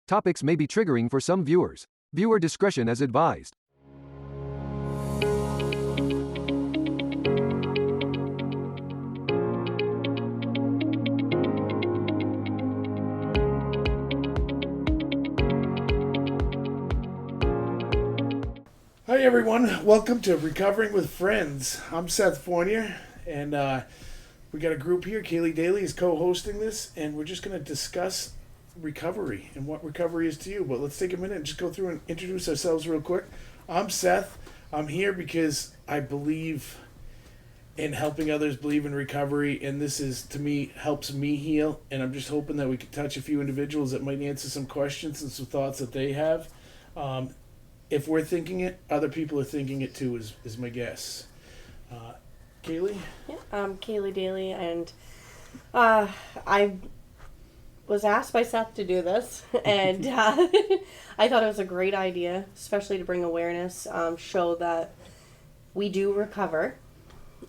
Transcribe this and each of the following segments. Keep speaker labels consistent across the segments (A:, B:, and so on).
A: Topics may be triggering for some viewers. Viewer discretion is advised.
B: Hi everyone, welcome to Recovering with Friends. I'm Seth Fournier, and we got a group here. Kayleigh Daly is co-hosting this, and we're just going to discuss recovery and what recovery is to you. But let's take a minute and just go through and introduce ourselves real quick. I'm Seth. I'm here because I believe in helping others believe in recovery, and this is, to me, helps me heal, and I'm just hoping that we can touch a few individuals that might answer some questions and some thoughts that they have. If we're thinking it, other people are thinking it too, is my guess. Kayleigh?
C: Yeah, I'm Kayleigh Daly, and I was asked by Seth to do this, and I thought it was a great idea, especially to bring awareness, show that we do recover,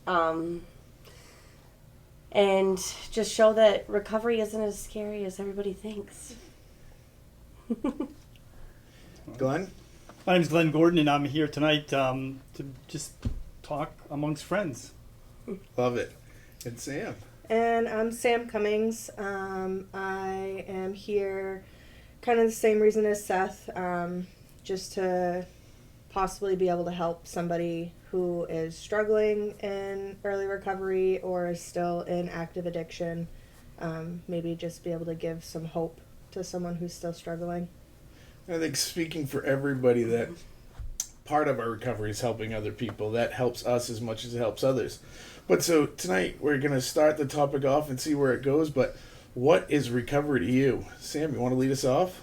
C: and just show that recovery isn't as scary as everybody thinks.
B: Glenn?
D: My name is Glenn Gordon, and I'm here tonight to just talk amongst friends.
B: Love it. And Sam?
E: And I'm Sam Cummings. I am here kind of the same reason as Seth, just to possibly be able to help somebody who is struggling in early recovery or is still in active addiction. Maybe just be able to give some hope to someone who's still struggling.
B: I think speaking for everybody, that part of our recovery is helping other people. That helps us as much as it helps others. But so tonight we're going to start the topic off and see where it goes. But what is recovery to you? Sam, you want to lead us off?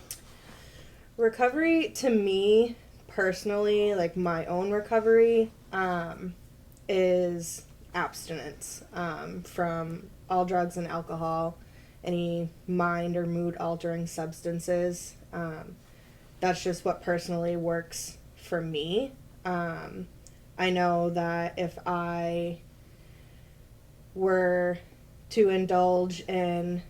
E: Recovery to me personally, like my own recovery, is abstinence from all drugs and alcohol, any mind or mood altering substances. That's just what personally works for me. I know that if I were to indulge in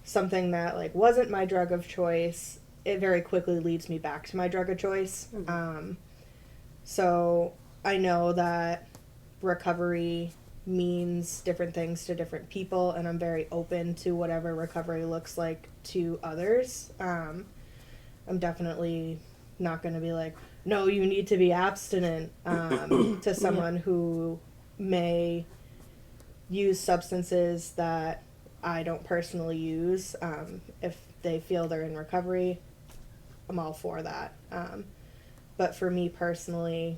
E: something that like wasn't my drug of choice, it very quickly leads me back to my drug of choice. So I know that recovery means different things to different people, and I'm very open to whatever recovery looks like to others. I'm definitely not going to be like, no, you need to be abstinent to someone who may use substances that I don't personally use. If they feel they're in recovery, I'm all for that. But for me personally,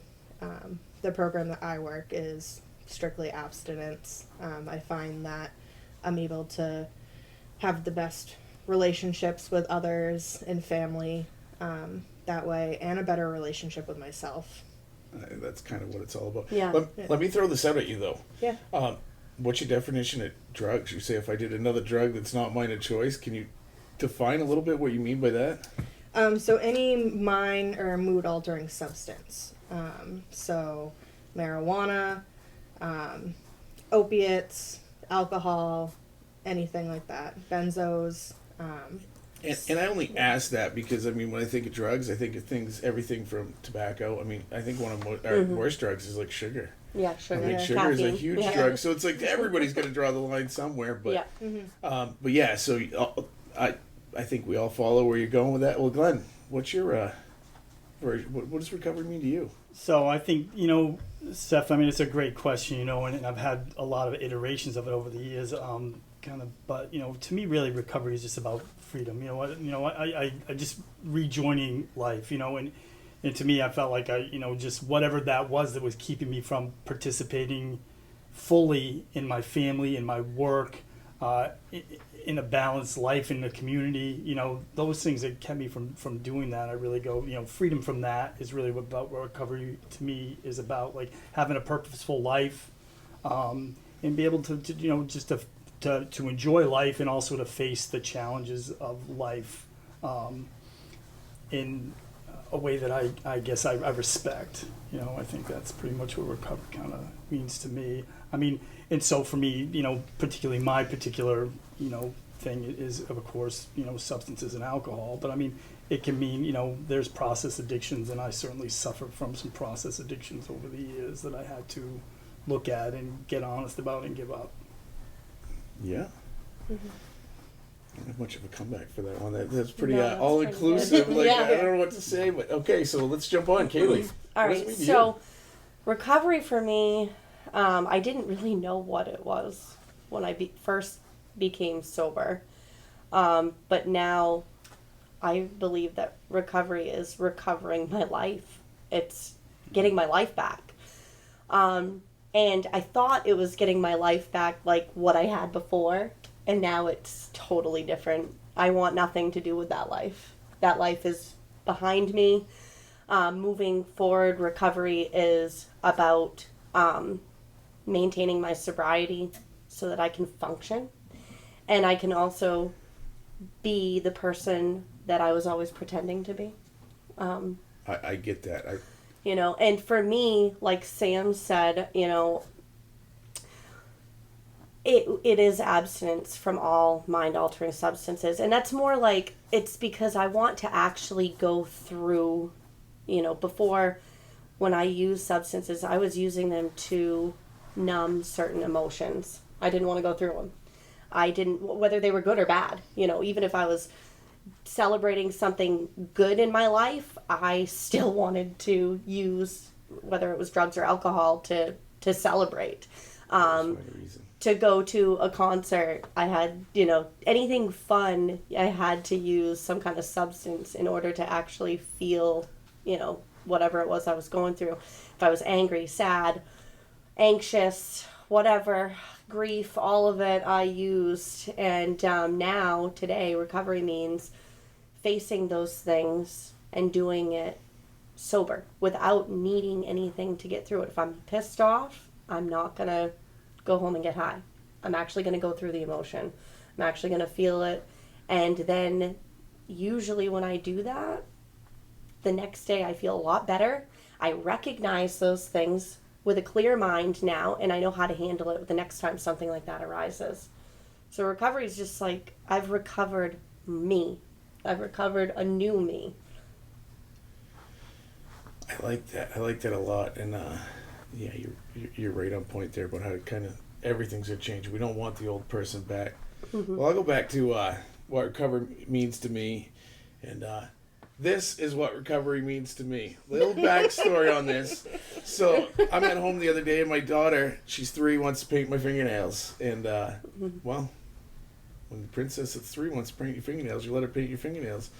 E: the program that I work is strictly abstinence. I find that I'm able to have the best relationships with others and family that way, and a better relationship with myself.
B: That's kind of what it's all about.
C: Yeah.
B: Let me throw this out at you, though.
E: Yeah.
B: What's your definition of drugs? You say if I did another drug that's not mine of choice. Can you define a little bit what you mean by that?
E: So any mind or mood altering substance. So marijuana, opiates, alcohol, anything like that. Benzos.
B: And I only ask that because, I mean, when I think of drugs, I think of everything from tobacco. I mean, I think one of our worst drugs is like sugar.
C: Yeah, sugar.
B: I think sugar is a
C: Caffeine.
B: huge drug. So it's like everybody's going to draw the line somewhere. But but yeah, so I think we all follow where you're going with that. Well, Glenn, what's your what does recovery mean to you?
D: So I think, Seth, I mean, it's a great question, and I've had a lot of iterations of it over the years. But to me, really, recovery is just about freedom. I just rejoining life. And to me, I felt like just whatever that was keeping me from participating fully in my family, in my work, in a balanced life in the community. Those things that kept me from doing that. I really go, freedom from that is really what recovery to me is about. Like having a purposeful life, and be able to just to enjoy life and also to face the challenges of life in a way that I guess I respect. I think that's pretty much what recovery kind of means to me. I mean, and so for me, particularly my particular, thing is, of course, substances and alcohol. But I mean, it can mean, there's process addictions, and I certainly suffered from some process addictions over the years that I had to look at and get honest about and give up.
B: Yeah.
C: Mm-hmm.
B: I don't have much of a comeback for that one. That's pretty
C: No, that's
B: all inclusive.
C: pretty
B: Like
C: good.
B: I don't know what to say, but okay. So let's jump on, Kayleigh.
C: All
B: What does it
C: right,
B: mean to
C: so recovery for me, I didn't really know what it was when I first became sober. But now I believe that recovery is recovering my life. It's getting my life back. And I thought it was getting my life back like what I had before, and now it's totally different. I want nothing to do with that life. That life is behind me. Moving forward, recovery is about maintaining my sobriety so that I can function, and I can also be the person that I was always pretending to be.
B: I get that.
C: And for me, like Sam said, it is abstinence from all mind-altering substances. And that's more like, it's because I want to actually go through, before, when I use substances, I was using them to numb certain emotions. I didn't want to go through them. I didn't, whether they were good or bad, even if I was celebrating something good in my life, I still wanted to use, whether it was drugs or alcohol, to celebrate. To go to a concert, I had, anything fun, I had to use some kind of substance in order to actually feel, whatever it was I was going through. If I was angry, sad, anxious, whatever, grief, all of it I used. And now, today, recovery means facing those things and doing it sober without needing anything to get through it. If I'm pissed off, I'm not going to go home and get high. I'm actually going to go through the emotion. I'm actually going to feel it. And then usually when I do that, the next day I feel a lot better. I recognize those things with a clear mind now, and I know how to handle it the next time something like that arises. So recovery is just like, I've recovered me. I've recovered a new me.
B: I like that. I like that a lot. And yeah, you're right on point there about how kind of everything's gonna change. We don't want the old person back. Mm-hmm. Well, I'll go back to what recovery means to me, and this is what recovery means to me. Little backstory on this. So I'm at home the other day, and my daughter, she's 3, wants to paint my fingernails, and well, when the princess that's 3 wants to paint your fingernails, you let her paint your fingernails.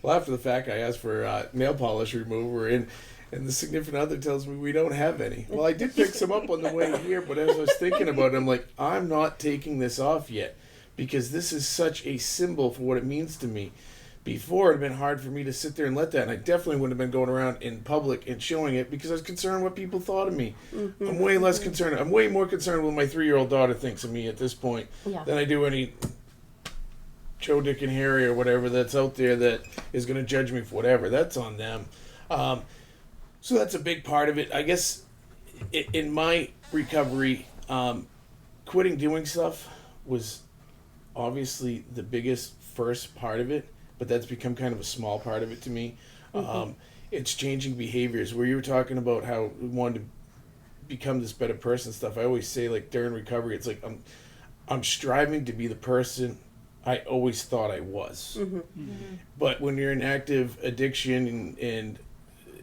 B: Well, after the fact, I asked for nail polish remover, and the significant other tells me we don't have any. Well, I did pick some up on the way here, but as I was thinking about it, I'm like, I'm not taking this off yet, because this is such a symbol for what it means to me. Before, it had been hard for me to sit there and let that, and I definitely wouldn't have been going around in public and showing it because I was concerned what people thought of me. Mm-hmm. I'm way less concerned. I'm way more concerned with what my 3-year-old daughter thinks of me at this point than I do any Joe, Dick, and Harry or whatever that's out there that is going to judge me for whatever. That's on them. So that's a big part of it. I guess in my recovery, quitting doing stuff was obviously the biggest first part of it, but that's become kind of a small part of it to me. Mm-hmm. It's changing behaviors. Where you were talking about how we wanted to become this better person stuff, I always say, like, during recovery, it's like I'm striving to be the person I always thought I was. Mm-hmm. Mm-hmm. But when you're in active addiction and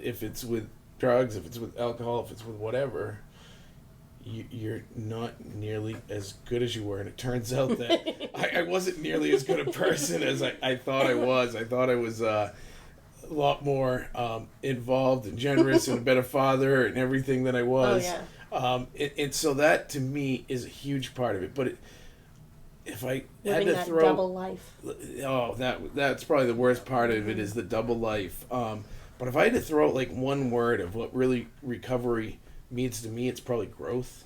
B: if it's with drugs, if it's with alcohol, if it's with whatever, you're not nearly as good as you were. And it turns out that I wasn't nearly as good a person as I thought I was. I thought I was a lot more involved and generous and a better father and everything than I was. Oh, yeah. And so that, to me, is a huge part of it. But if I
C: living
B: had to
C: that
B: throw...
C: double life.
B: Oh, that's probably the worst part of it, is the double life. But if I had to throw out like one word of what really recovery means to me, it's probably growth.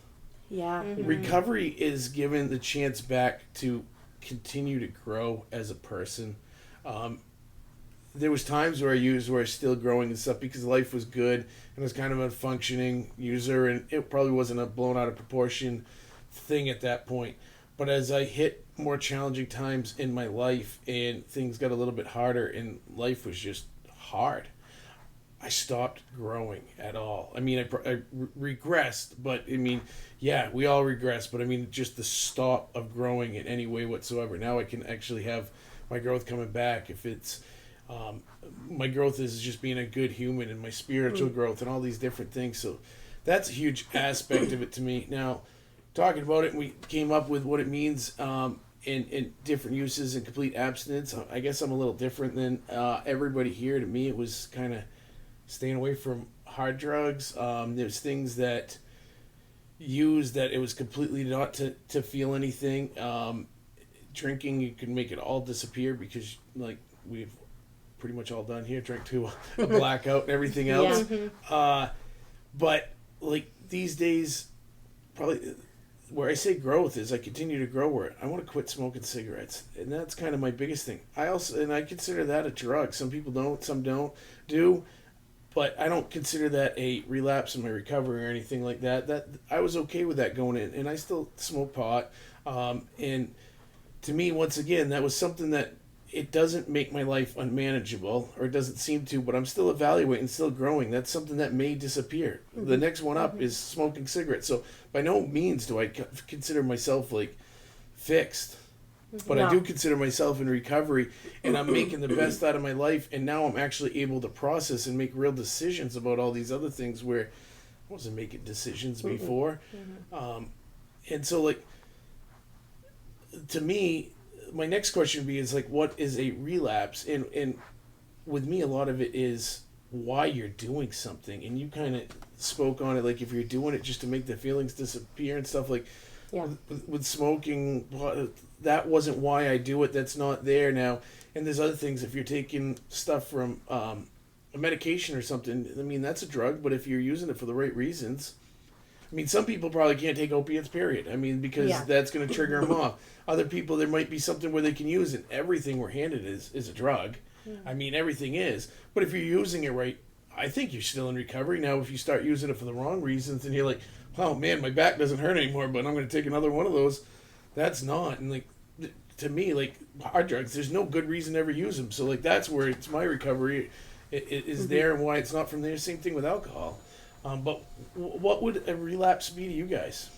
B: Yeah. Mm-hmm. Recovery is given the chance back to continue to grow as a person. There was times where I was still growing and stuff because life was good and I was kind of a functioning user, and it probably wasn't a blown out of proportion thing at that point. But as I hit more challenging times in my life and things got a little bit harder and life was just hard, I stopped growing at all. I mean, I regressed, but I mean, yeah, we all regress, but I mean, just the stop of growing in any way whatsoever. Now I can actually have my growth coming back. If it's, my growth is just being a good human and my spiritual growth and all these different things. So that's a huge aspect of it to me. Now, talking about it, we came up with what it means in different uses and complete abstinence. I guess I'm a little different than everybody here. To me, it was kind of staying away from hard drugs. There's things that use that it was completely not to feel anything. Drinking, you can make it all disappear because, like, we've pretty much all done here, drank to a blackout and everything else. But, like, these days, probably where I say growth is I continue to grow where I want to quit smoking cigarettes. And that's kind of my biggest thing. I consider that a drug. Some people don't, some don't do. But I don't consider that a relapse in my recovery or anything like that. That I was okay with that going in, and I still smoke pot. And to me, once again, that was something that it doesn't make my life unmanageable, or it doesn't seem to. But I'm still evaluating, still growing. That's something that may disappear. The next one up is smoking cigarettes. So by no means do I consider myself like fixed. But I do consider myself in recovery, and I'm making the best out of my life, and now I'm actually able to process and make real decisions about all these other things where I wasn't making decisions before. And so, like, to me, my next question would be is, like, what is a relapse? And with me, a lot of it is why you're doing something. And you kind of spoke on it, like, if you're doing it just to make the feelings disappear and stuff, like, with smoking, that wasn't why I do it. That's not there now. And there's other things. If you're taking stuff from a medication or something, I mean, that's a drug. But if you're using it for the right reasons, I mean, some people probably can't take opiates, period. I mean, because that's going to trigger them off. Other people, there might be something where they can use it. Everything we're handed is a drug. I mean, everything is. But if you're using it right, I think you're still in recovery. Now, if you start using it for the wrong reasons and you're like, oh man, my back doesn't hurt anymore, but I'm going to take another one of those, that's not. And, like, to me, like, hard drugs, there's no good reason to ever use them. So, like, that's where it's my recovery it is there, and why it's not from there. Same thing with alcohol. But what would a relapse be to you guys?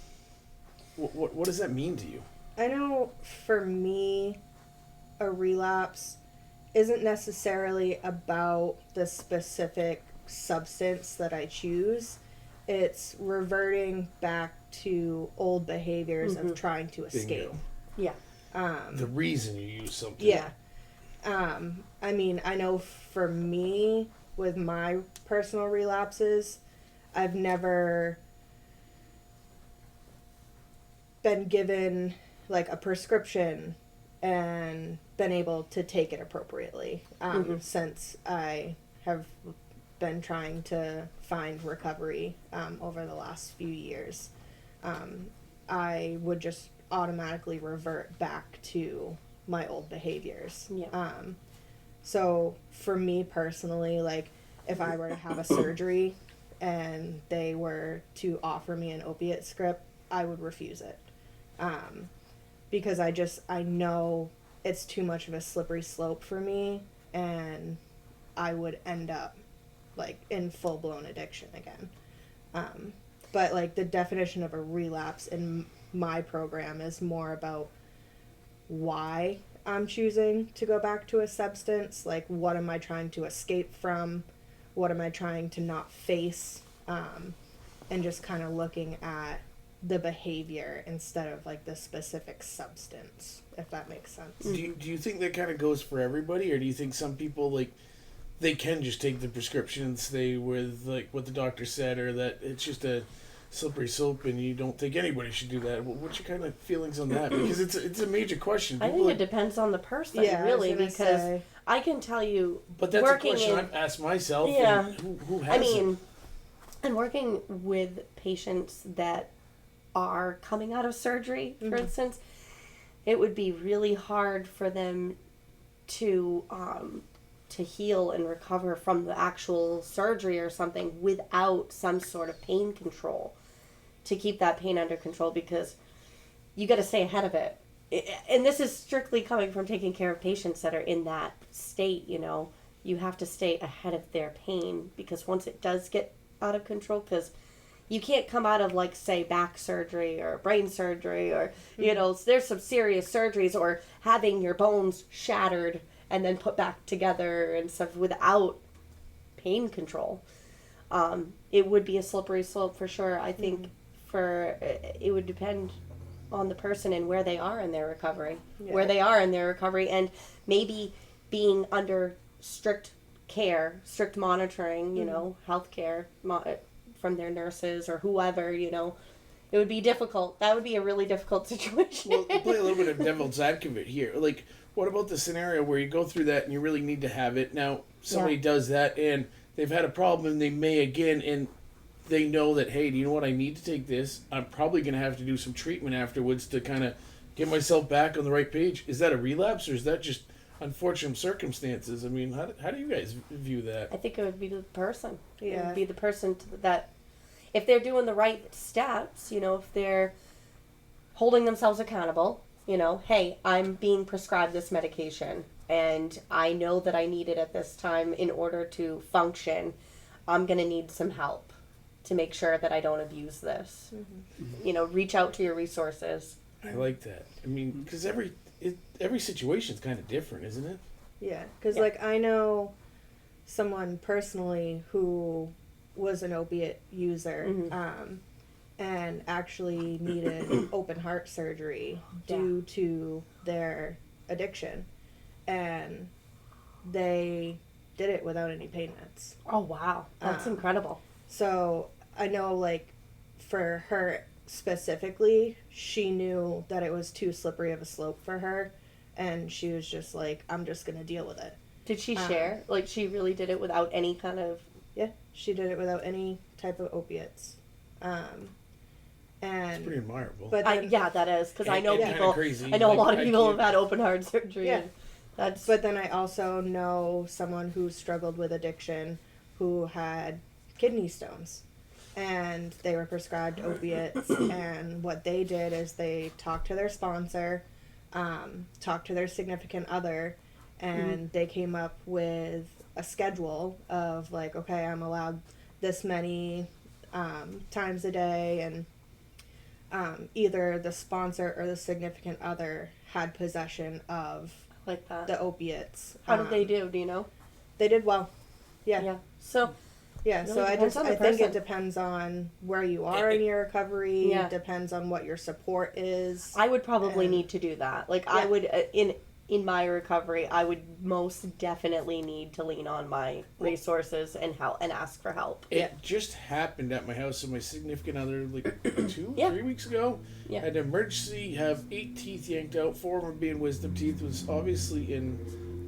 B: What does that mean to you?
E: I know for me, a relapse isn't necessarily about the specific substance that I choose. It's reverting back to old behaviors of trying to escape.
B: Bingo. The reason you use something.
E: Yeah. I mean, I know for me, with my personal relapses, I've never been given, like, a prescription and been able to take it appropriately since I have been trying to find recovery over the last few years. I would just automatically revert back to my old behaviors. So for me personally, like, if I were to have a surgery and they were to offer me an opiate script, I would refuse it. Because I know it's too much of a slippery slope for me, and I would end up, like, in full-blown addiction again. But, like, the definition of a relapse in my program is more about why I'm choosing to go back to a substance. Like, what am I trying to escape from? What am I trying to not face? And just kind of looking at the behavior instead of, like, the specific substance, if that makes sense.
B: Do you think that kind of goes for everybody, or do you think some people, like, they can just take the prescription and stay with, like, what the doctor said, or that it's just a slippery slope and you don't think anybody should do that? What's your kind of feelings on that? Because it's a major question.
C: I think it depends on the person, really, because I can tell you,
B: but that's a question I've asked myself.
C: Yeah,
B: and who hasn't?
C: and working with patients that are coming out of surgery, for instance, it would be really hard for them to heal and recover from the actual surgery or something without some sort of pain control to keep that pain under control, because you got to stay ahead of it. And this is strictly coming from taking care of patients that are in that state, you know. You have to stay ahead of their pain, because once it does get out of control, because you can't come out of, like, say, back surgery or brain surgery or, you know, there's some serious surgeries, or having your bones shattered and then put back together and stuff without pain control. It would be a slippery slope for sure. I think it would depend on the person and where they are in their recovery, and maybe being under strict care, strict monitoring, you know, health care from their nurses or whoever, you know. It would be difficult. That would be a really difficult situation.
B: Well, to play a little bit of devil's advocate here, like, what about the scenario where you go through that and you really need to have it? Now, somebody does that and they've had a problem and they may again, and they know that, hey, do you know what, I need to take this. I'm probably going to have to do some treatment afterwards to kind of get myself back on the right page. Is that a relapse, or is that just unfortunate circumstances? I mean, how do you guys view that?
C: I think it would be the person. It
E: Yeah.
C: would be the person that, if they're doing the right steps, you know, if they're holding themselves accountable, you know, hey, I'm being prescribed this medication and I know that I need it at this time in order to function. I'm going to need some help to make sure that I don't abuse this. You know, reach out to your resources.
B: I like that. I mean, because every situation is kind of different, isn't it?
E: Yeah, because like I know someone personally who was an opiate user, and actually needed open heart surgery due to their addiction, and they did it without any pain meds.
C: Oh wow, that's incredible.
E: So I know, like, for her specifically, she knew that it was too slippery of a slope for her, and she was just like, I'm just gonna deal with it.
C: Did she share? Like, she really did it without any kind of...
E: Yeah, she did it without any type of opiates. And
B: It's pretty admirable.
E: But then,
C: yeah, that is, because I know
B: And
C: people.
B: crazy.
C: I know a
B: Like,
C: lot of
B: I
C: people
B: can't-
C: have had open heart surgery.
E: Yeah.
C: And that's.
E: but then I also know someone who struggled with addiction who had kidney stones, and they were prescribed opiates, and what they did is they talked to their sponsor, talked to their significant other, and they came up with a schedule of, like, okay, I'm allowed this many times a day, and either the sponsor or the significant other had possession of
C: like that.
E: the opiates.
C: How did they do? Do you know?
E: They did well. Yeah.
C: Yeah. So.
E: Yeah,
C: Really
E: so
C: depends on the
E: I think
C: person.
E: it depends on where you are in your recovery.
C: Yeah.
E: It depends on what your support is.
C: I would probably
E: And-
C: need to do that. Like, I
E: Yeah.
C: would, in my recovery, I would most definitely need to lean on my resources and help and ask for help.
B: It just happened at my house, and my significant other, like
C: Yeah.
B: 3 weeks ago,
C: Yeah.
B: had an emergency, have 8 teeth yanked out, 4 of them being wisdom teeth, was obviously in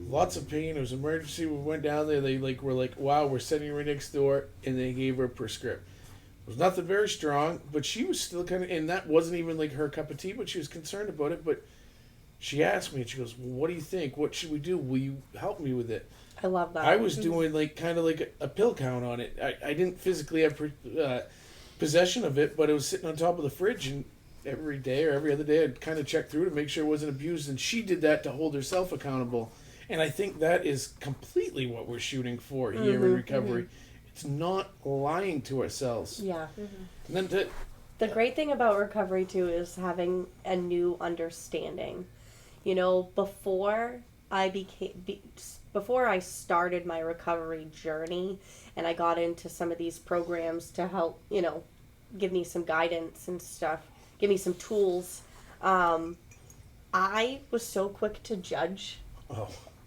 B: lots of pain. It was an emergency. We went down there. They were like, wow, we're sending you right next door, and they gave her a prescription. It was nothing very strong, but she was still kind of, and that wasn't even like her cup of tea, but she was concerned about it. But she asked me, and she goes, well, what do you think? What should we do? Will you help me with it?
C: I love that.
B: I was doing like kind of like a pill count on it. I didn't physically have possession of it, but it was sitting on top of the fridge, and every day or every other day I'd kind of check through to make sure it wasn't abused, and she did that to hold herself accountable. And I think that is completely what we're shooting for here in recovery. It's not lying to ourselves.
C: Yeah.
B: And then
C: The great thing about recovery, too, is having a new understanding. You know, before I started my recovery journey and I got into some of these programs to help, you know, give me some guidance and stuff, give me some tools, I was so quick to judge.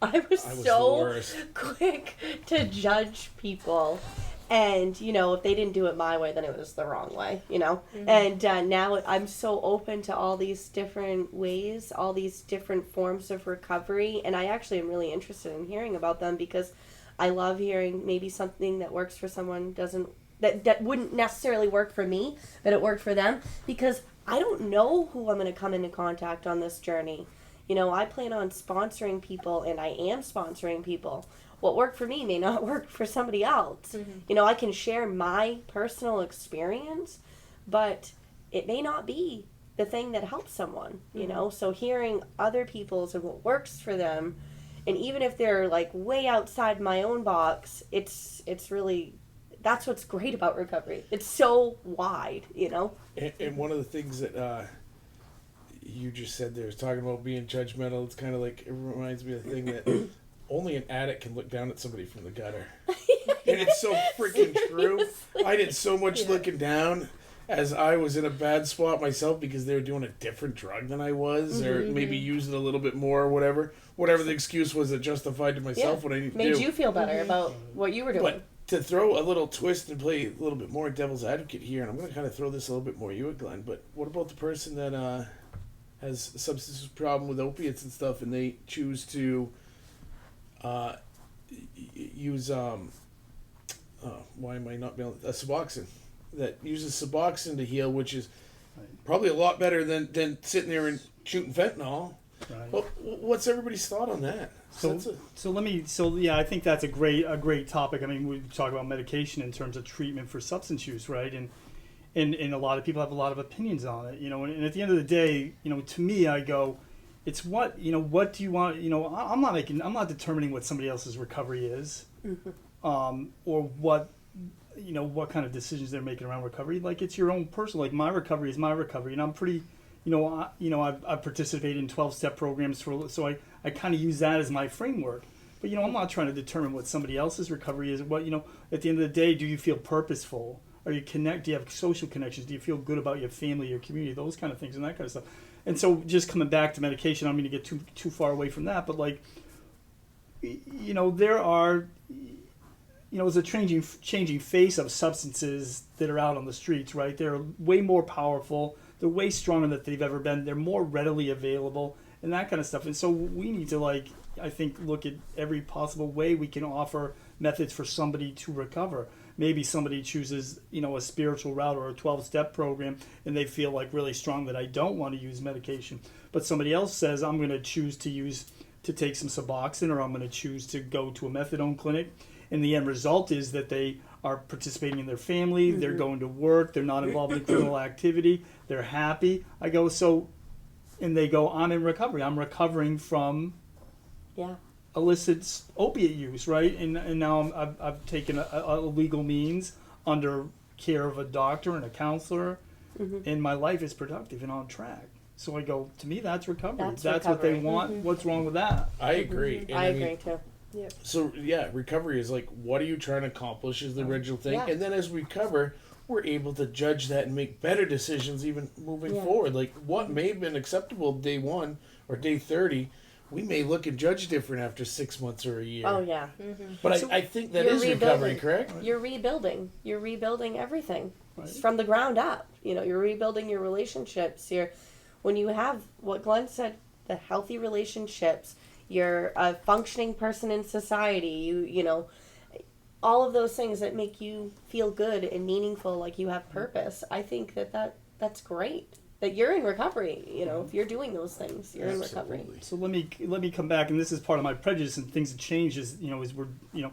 C: I was
B: the
C: so
B: worst.
C: quick to judge people. And, you know, if they didn't do it my way, then it was the wrong way, you know? And now I'm so open to all these different ways, all these different forms of recovery. And I actually am really interested in hearing about them, because I love hearing maybe something that works for someone that wouldn't necessarily work for me, but it worked for them. Because I don't know who I'm going to come into contact on this journey. You know, I plan on sponsoring people, and I am sponsoring people. What worked for me may not work for somebody else. You know, I can share my personal experience, but it may not be the thing that helps someone, you know? So hearing other people's and what works for them, and even if they're like way outside my own box, it's really, that's what's great about recovery. It's so wide, you know?
B: And one of the things that you just said there is talking about being judgmental. It's kind of like, it reminds me of the thing that only an addict can look down at somebody from the gutter. And it's so freaking true. I did so much looking down as I was in a bad spot myself because they were doing a different drug than I was, or maybe using a little bit more or whatever. Whatever the excuse was that justified to myself what I need to do.
C: Made you feel better about what you were doing.
B: But to throw a little twist and play a little bit more devil's advocate here, and I'm going to kind of throw this a little bit more you at Glenn, but what about the person that has a substance use problem with opiates and stuff, and they choose to use why am I not able Suboxone, that uses Suboxone to heal, which is probably a lot better than sitting there and shooting fentanyl.
D: Right.
B: Well, what's everybody's thought on that?
D: I think that's a great topic. I mean, we talk about medication in terms of treatment for substance use, right? And a lot of people have a lot of opinions on it, you know. And at the end of the day, you know, to me, I go, it's what do you want? You know, I'm not determining what somebody else's recovery is, or what kind of decisions they're making around recovery. Like, it's your own personal. Like, my recovery is my recovery, and I'm pretty. I've participated in 12-step programs so I kind of use that as my framework. But, you know, I'm not trying to determine what somebody else's recovery is. What, you know, at the end of the day, do you feel purposeful? Are you do you have social connections? Do you feel good about your family, your community, those kind of things and that kind of stuff? And so just coming back to medication, I don't mean to get too far away from that, but like, you know, there are, you know, it's a changing face of substances that are out on the streets, right? They're way more powerful. They're way stronger than they've ever been. They're more readily available and that kind of stuff. And so we need to, like, I think, look at every possible way we can offer methods for somebody to recover. Maybe somebody chooses, you know, a spiritual route or a 12-step program, and they feel like really strong that I don't want to use medication. But somebody else says, I'm going to choose to take some Suboxone, or I'm going to choose to go to a methadone clinic. And the end result is that they are participating in their family, they're going to work, they're not involved in criminal activity, they're happy. I go, and they go, I'm in recovery. I'm recovering from illicit opiate use, right? And now I've taken a legal means under care of a doctor and a counselor, and my life is productive and on track. So I go, to me, that's recovery. That's what they want. What's wrong with that?
B: I agree.
C: I agree too.
E: Yeah.
B: So, recovery is like, what are you trying to accomplish is the original thing. Yeah. And then as we recover, we're able to judge that and make better decisions even moving forward. Like, what may have been acceptable day 1 or day 30, we may look and judge different after 6 months or a year.
C: Oh, yeah.
B: But so I think that is recovery, correct?
C: You're rebuilding. You're rebuilding everything
D: Right.
C: from the ground up. You know, you're rebuilding your relationships. When you have, what Glenn said, the healthy relationships, you're a functioning person in society, you know, all of those things that make you feel good and meaningful, like you have purpose. I think that's great. That you're in recovery, you know, if you're doing those things, you're in recovery.
D: So let me come back, and this is part of my prejudice and things that change is, you know, is we're, you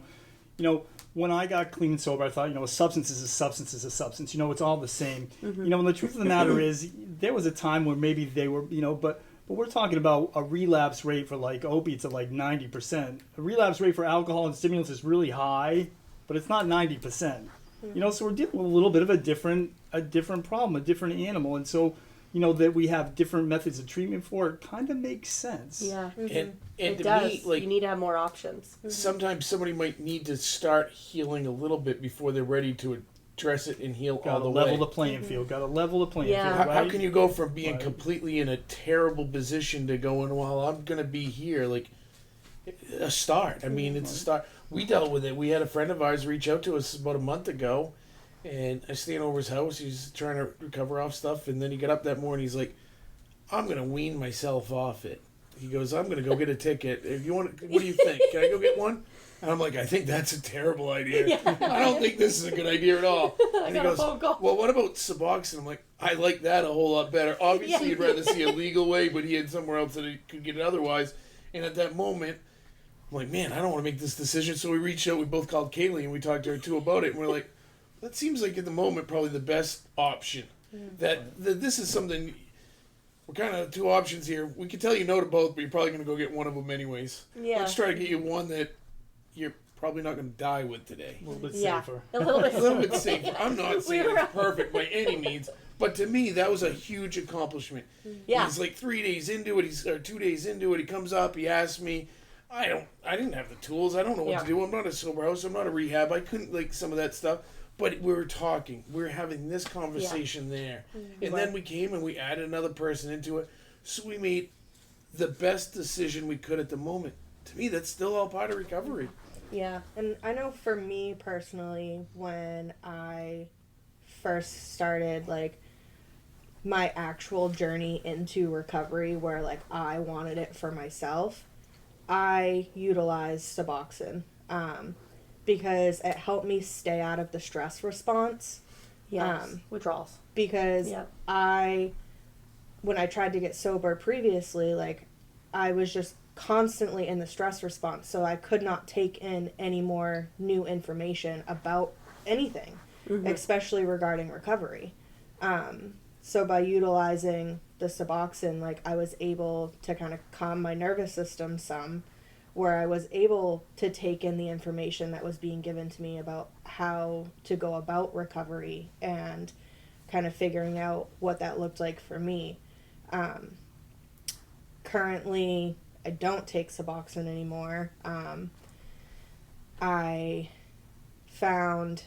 D: know, when I got clean and sober, I thought, you know, a substance is a substance is a substance. You know, it's all the same. You know, and the truth of the matter is, there was a time where maybe they were, you know, but we're talking about a relapse rate for like opiates of like 90%. A relapse rate for alcohol and stimulants is really high, but it's not 90%. You know, so we're dealing with a little bit of a different problem, a different animal, and so, you know, that we have different methods of treatment for it kind of makes sense.
C: Yeah,
B: and
C: it
B: to
C: does.
B: me, like,
C: you need to have more options.
B: sometimes somebody might need to start healing a little bit before they're ready to address it and heal all the way.
D: Got to level the playing field. Got to level the playing field. Right?
B: How can you go from being completely in a terrible position to going, well, I'm going to be here? Like, a start. I mean, it's a start. We dealt with it. We had a friend of ours reach out to us about a month ago, and I stayed over his house. He's trying to recover off stuff, and then he got up that morning. He's like, I'm going to wean myself off it. He goes, I'm going to go get a ticket. If you want, what do you think? Can I go get one? And I'm like, I think that's a terrible idea.
C: Yeah.
B: I don't think this is a good idea at all. And he goes, well, what about Suboxone? I'm like, I like that a whole lot better. Obviously, you'd rather see a legal way, but he had somewhere else that he could get it otherwise. And at that moment, I'm like, man, I don't want to make this decision. So we reached out. We both called Kayleigh, and we talked to her, too, about it. And we're like, that seems like, at the moment, probably the best option. That this is something we're kind of two options here. We can tell you no to both, but you're probably going to go get one of them anyways.
C: Yeah.
B: Let's try to get you one that you're probably not going to die with today.
D: A little bit
C: Yeah,
D: safer.
C: a little bit.
B: A little bit safer. I'm not saying
C: were-
B: it's perfect by any means, but to me, that was a huge accomplishment.
C: Yeah.
B: He's like 3 days into it, or 2 days into it, he comes up, he asks me, I didn't have the tools, I don't know what
C: Yeah.
B: to do, I'm not a sober house, I'm not a rehab, I couldn't, like, some of that stuff, but we were talking, we were having this conversation there, and then we came and we added another person into it, so we made the best decision we could at the moment. To me, that's still all part of recovery.
C: Yeah.
E: And I know for me personally, when I first started, like, my actual journey into recovery, where, like, I wanted it for myself, I utilized Suboxone, because it helped me stay out of the stress response.
C: Yes. Withdrawals.
E: Because
C: Yeah.
E: when I tried to get sober previously, like, I was just constantly in the stress response, so I could not take in any more new information about anything, especially regarding recovery. So by utilizing the Suboxone, like, I was able to kind of calm my nervous system some, where I was able to take in the information that was being given to me about how to go about recovery and kind of figuring out what that looked like for me. Currently, I don't take Suboxone anymore. I found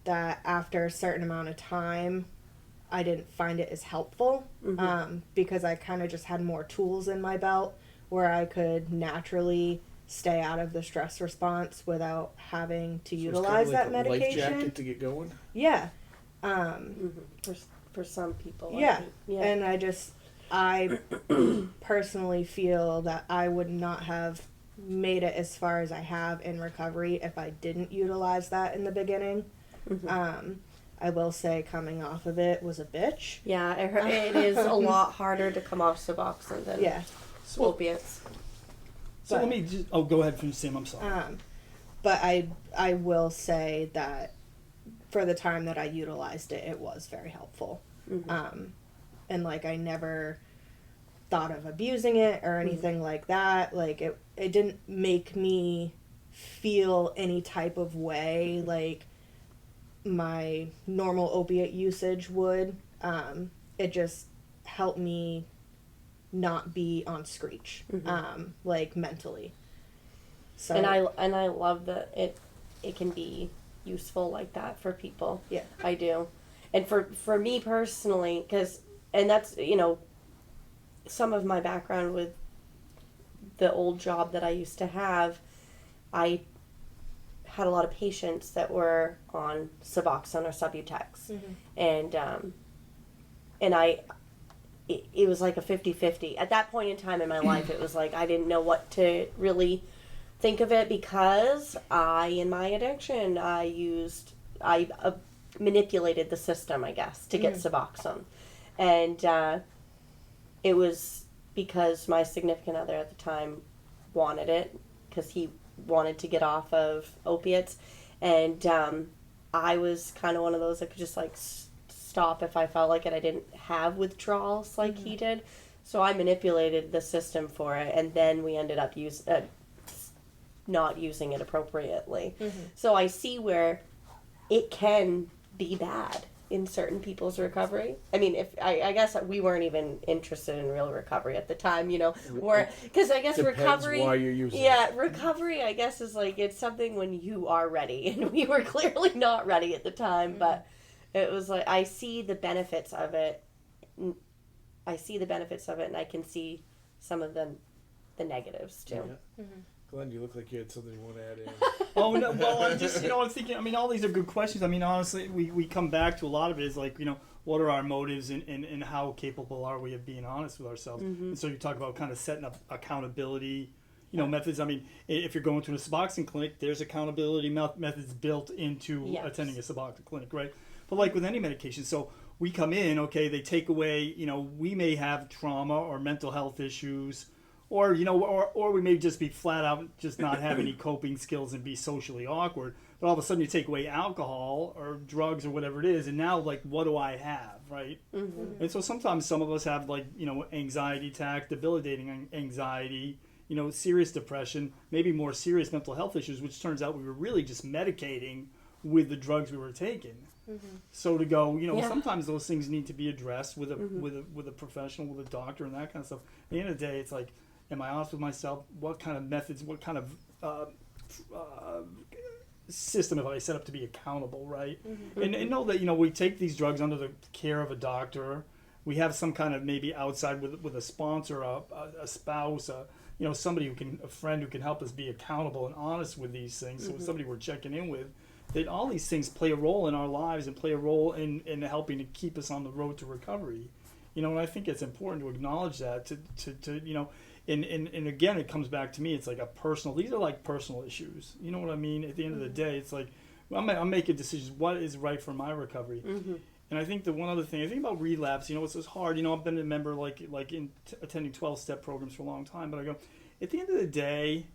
E: that after a certain amount of time, I didn't find it as helpful, because I kind of just had more tools in my belt where I could naturally stay out of the stress response without having to
B: So
E: utilize
B: it's kind
E: that
B: of like a life
E: medication.
B: jacket to get going.
E: Yeah.
C: For some people.
E: Yeah.
C: Yeah.
E: And I personally feel that I would not have made it as far as I have in recovery if I didn't utilize that in the beginning. I will say coming off of it was a bitch.
C: Yeah, it is a lot harder to come off Suboxone than
E: Yeah.
C: opiates.
D: So let me just, go ahead, Sam, I'm sorry.
E: But I will say that for the time that I utilized it, it was very helpful. And, like, I never thought of abusing it or anything like that. Like, it didn't make me feel any type of way like my normal opiate usage would. It just helped me not be on screech, like, mentally. So
C: And I love that it can be useful like that for people.
E: Yeah.
C: I do. And for me personally, and that's, some of my background with the old job that I used to have, I had a lot of patients that were on Suboxone or Subutex. And it was like a 50-50. At that point in time in my life, it was like I didn't know what to really think of it, because in my addiction, I manipulated the system, I guess, to get Suboxone. And it was because my significant other at the time wanted it, because he wanted to get off of opiates. And I was kind of one of those that could just, like, stop if I felt like it. I didn't have withdrawals like he did. So I manipulated the system for it, and then we ended up not using it appropriately. So I see where it can be bad in certain people's recovery. I mean, if I guess we weren't even interested in real recovery at the time, because I guess
B: Depends
C: recovery.
B: why you're using it.
C: Yeah, recovery, I guess, is like, it's something when you are ready, and we were clearly not ready at the time, but it was like, I see the benefits of it. And I can see some of the negatives too.
B: Yeah. Glenn, you look like you had something you want to add in.
D: Oh, no, well, I'm just, I'm thinking, all these are good questions. Honestly, we come back to a lot of it is like, what are our motives and how capable are we of being honest with ourselves? And so you talk about kind of setting up accountability, methods. If you're going to a Suboxone clinic, there's accountability methods built into attending a Suboxone clinic, right? But like with any medication, so we come in, okay, they take away, we may have trauma or mental health issues, or or we may just be flat out just not have any coping skills and be socially awkward. But all of a sudden you take away alcohol or drugs or whatever it is, and now like what do I have, right? And so sometimes some of us have like anxiety attack, debilitating anxiety, serious depression, maybe more serious mental health issues, which turns out we were really just medicating with the drugs we were taking. So to go, sometimes those things need to be addressed with a professional, with a doctor, and that kind of stuff. At the end of the day, it's like, am I honest with myself? What kind of methods? What kind of system have I set up to be accountable, right? And know that we take these drugs under the care of a doctor. We have some kind of maybe outside with a sponsor, a spouse, somebody a friend who can help us be accountable and honest with these things. So somebody we're checking in with, that all these things play a role in our lives and play a role in helping to keep us on the road to recovery. And I think it's important to acknowledge that and again, it comes back to me. It's like these are like personal issues. You know what I mean? At the end of the day, it's like, I'm making decisions. What is right for my recovery? And I think the one other thing, I think about relapse, it's just hard. I've been a member attending 12-step programs for a long time, but I go, at the end of the day,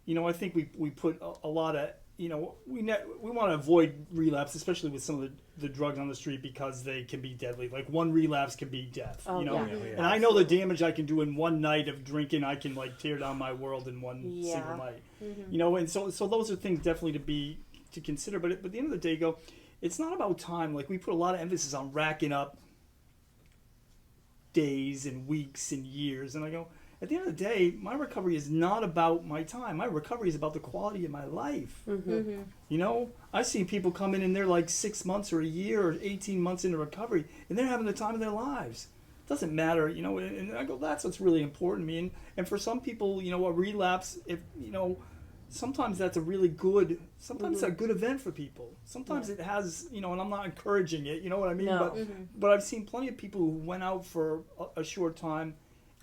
D: I think we put a lot of, we want to avoid relapse, especially with some of the drugs on the street, because they can be deadly. Like one relapse can be death, And I know the damage I can do in one night of drinking. I can like tear down my world in one single night, and so those are things definitely to consider. But at the end of the day, it's not about time. Like we put a lot of emphasis on racking up days and weeks and years, and I go, at the end of the day, my recovery is not about my time. My recovery is about the quality of my life. I've seen people come in and they're like 6 months or a year or 18 months into recovery, and they're having the time of their lives. It doesn't matter, and I go, that's what's really important to me. And for some people, a relapse, if sometimes that's a really good, sometimes it's a good event for people. Sometimes it has, and I'm not encouraging it, you know what I mean?
C: No.
D: But I've seen plenty of people who went out for a short time,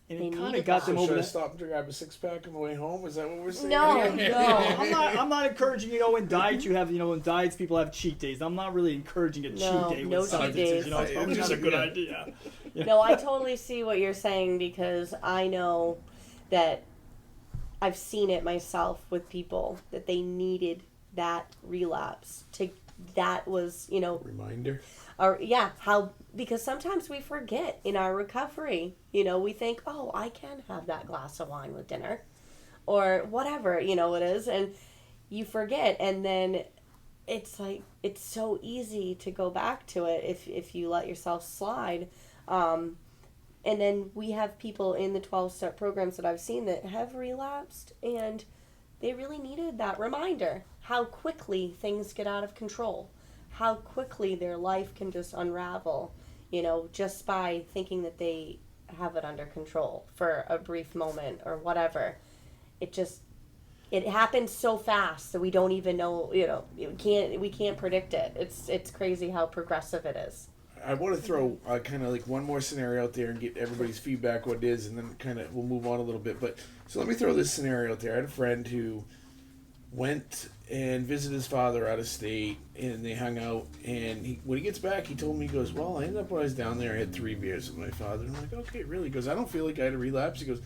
D: and
C: They
D: it kind
C: needed
D: of got
C: that.
D: them
B: So
D: over
B: should I
D: that.
B: stop to grab a six-pack on the way home? Is that what we're saying?
C: No.
D: I'm not encouraging, in diets you have, in diets people have cheat days. I'm not really encouraging a
C: No,
D: cheat day
C: no
D: with substances,
C: cheat days.
D: it's probably not a good idea.
C: No, I totally see what you're saying, because I know that I've seen it myself with people that they needed that relapse that was,
B: Reminder.
C: because sometimes we forget in our recovery, we think, oh, I can have that glass of wine with dinner or whatever, it is. And you forget. And then it's like, it's so easy to go back to it if you let yourself slide. And then we have people in the 12-step programs that I've seen that have relapsed, and they really needed that reminder how quickly things get out of control, how quickly their life can just unravel, just by thinking that they have it under control for a brief moment or whatever. It happens so fast that we don't even know, we can't predict it. It's crazy how progressive it is.
B: I want to throw kind of like one more scenario out there and get everybody's feedback what it is, and then kind of we'll move on a little bit. But so let me throw this scenario out there. I had a friend who went and visited his father out of state, and they hung out. And when he gets back, he told me, he goes, "Well, I ended up when I was down there, I had 3 beers with my father." And I'm like, "Okay, really?" He goes, "I don't feel like I had a relapse." He goes,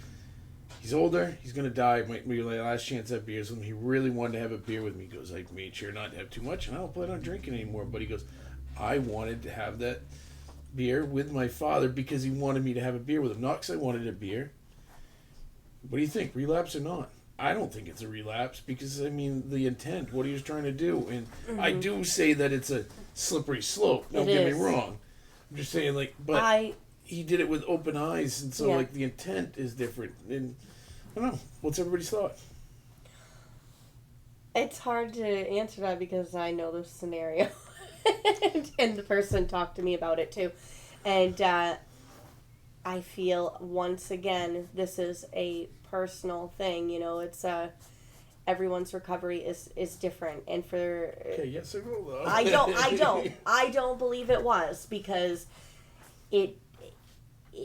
B: "He's older. He's gonna die. Might be my last chance to have beers with him. He really wanted to have a beer with me." He goes, "I made sure not to have too much, and I don't plan on drinking anymore." But he goes, I wanted to have that beer with my father because he wanted me to have a beer with him, not because I wanted a beer. What do you think, relapse or not? I don't think it's a relapse because, the intent, what he was trying to do. And I do say that it's a slippery slope. Don't get me wrong. I'm just saying, he did it with open eyes, and so, the intent is different. And I don't know. What's everybody's thought?
C: It's hard to answer that because I know the scenario. And the person talked to me about it too. And I feel, once again, this is a personal thing. It's everyone's recovery is different. And for
B: Okay, yes or no, though?
C: I don't believe it was, because it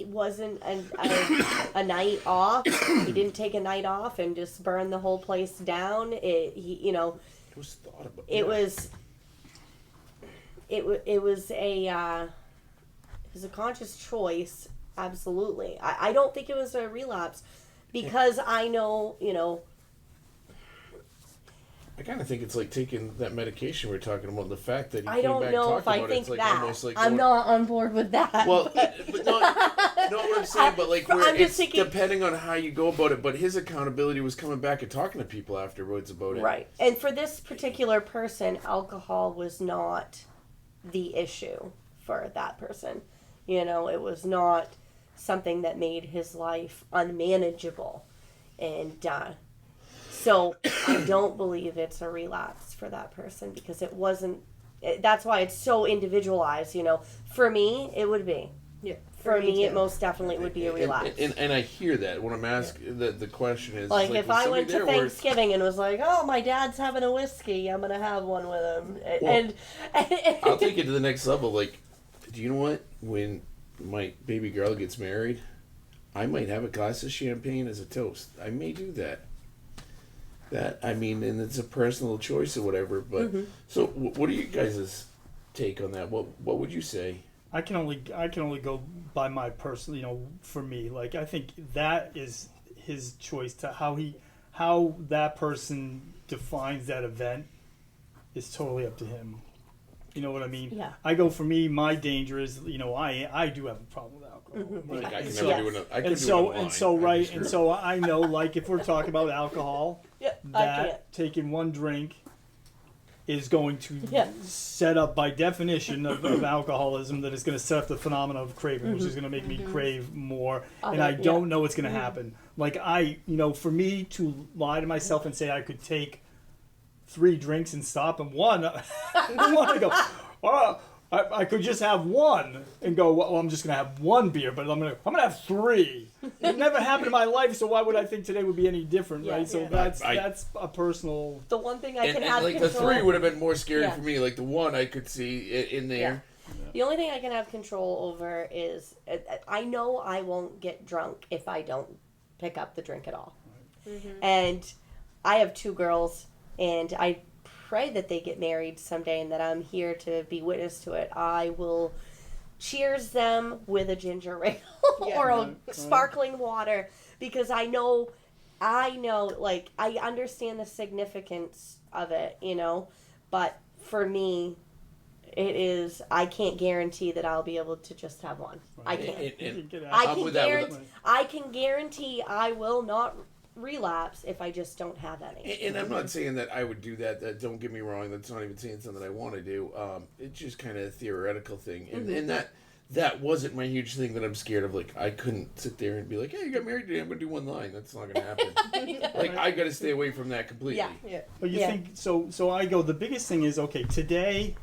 C: wasn't a night off. He didn't take a night off and just burn the whole place down. It was thought about. It was a conscious choice. Absolutely. I don't think it was a relapse, because I know,
B: I kind of think it's like taking that medication we were talking about. The fact that he
C: I
B: came
C: don't
B: back
C: know
B: talking
C: if I
B: about it,
C: think
B: it's like
C: that.
B: almost like
C: I'm not on board with that.
B: Well, but not what I'm saying, but like where
C: I'm just
B: it's
C: thinking-
B: depending on how you go about it. But his accountability was coming back and talking to people afterwards about it.
C: Right. And for this particular person, alcohol was not the issue for that person. It was not something that made his life unmanageable. And so I don't believe it's a relapse for that person because it wasn't. That's why it's so individualized. For me, it would be.
E: Yeah.
C: For me, it
E: too.
C: most definitely would be a relapse.
B: And I hear that when I'm asking. The question is
C: Like if
B: was
C: I
B: somebody
C: went to
B: there where-
C: Thanksgiving and was like, "Oh, my dad's having a whiskey, I'm gonna have one with him,"
B: Well,
C: and
B: I'll take it to the next level. Like, do you know what? When my baby girl gets married, I might have a glass of champagne as a toast. I may do that. And it's a personal choice or whatever. But so, what are you guys' take on that? What would you say?
D: I can only go by my personal, for me. Like I think that is his choice to how that person defines that event is totally up to him. You know what I mean?
C: Yeah.
D: I go for me. My danger is, I do have a problem with alcohol.
B: Like, I can
D: And
B: never
D: so-
B: do it. I can
D: And
B: do
D: so
B: it on
D: and so
B: wine.
D: right
B: I'm
D: and
B: sure.
D: so I know, like if we're talking about alcohol,
C: yeah, I can't.
D: that taking one drink is going to
C: Yeah.
D: set up by definition of alcoholism that is going to set up the phenomenon of craving, which is going to make me crave more, and I
C: Other-
D: don't
C: yeah.
D: know what's going to happen. Like for me to lie to myself and say I could take 3 drinks and stop, and one, I go, oh, I could just have one and go, well, I'm just going to have one beer, but I'm going to have 3. It never happened in my life, so why would I think today would be any different,
C: Yeah.
D: right? So
C: Yeah.
D: that's a personal.
C: The one thing I
B: And
C: can have
B: like
C: control.
B: the 3 would have been more scary
C: Yeah.
B: for me. Like the 1 I could see in there.
C: The only thing I can have control over is I know I won't get drunk if I don't pick up the drink at all. And I have 2 girls, and I pray that they get married someday and that I'm here to be witness to it. I will cheers them with a ginger ale or a sparkling water because I know, like, I understand the significance of it, but for me, it is, I can't guarantee that I'll be able to just have one. I can't. I can guarantee I will not relapse if I just don't have any.
B: And I'm not saying that I would do that. Don't get me wrong. That's not even saying something I want to do. It's just kind of a theoretical thing. And that wasn't my huge thing that I'm scared of. Like, I couldn't sit there and be like, hey, you got married today, I'm going to do one line. That's not going to happen. Like, I got to stay away from that completely.
C: Yeah.
D: But you think, so I go, the biggest thing is, okay, today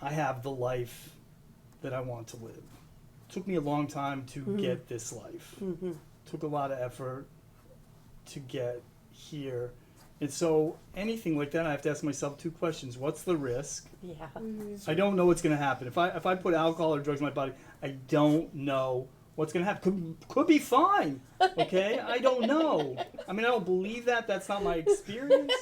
D: I have the life that I want to live. It took me a long time to get this life. Took a lot of effort to get here. And so anything like that, I have to ask myself 2 questions. What's the risk?
C: Yeah.
D: I don't know what's going to happen. If I put alcohol or drugs in my body, I don't know what's going to happen. Could be fine. Okay? I don't know. I mean, I don't believe that. That's not my experience.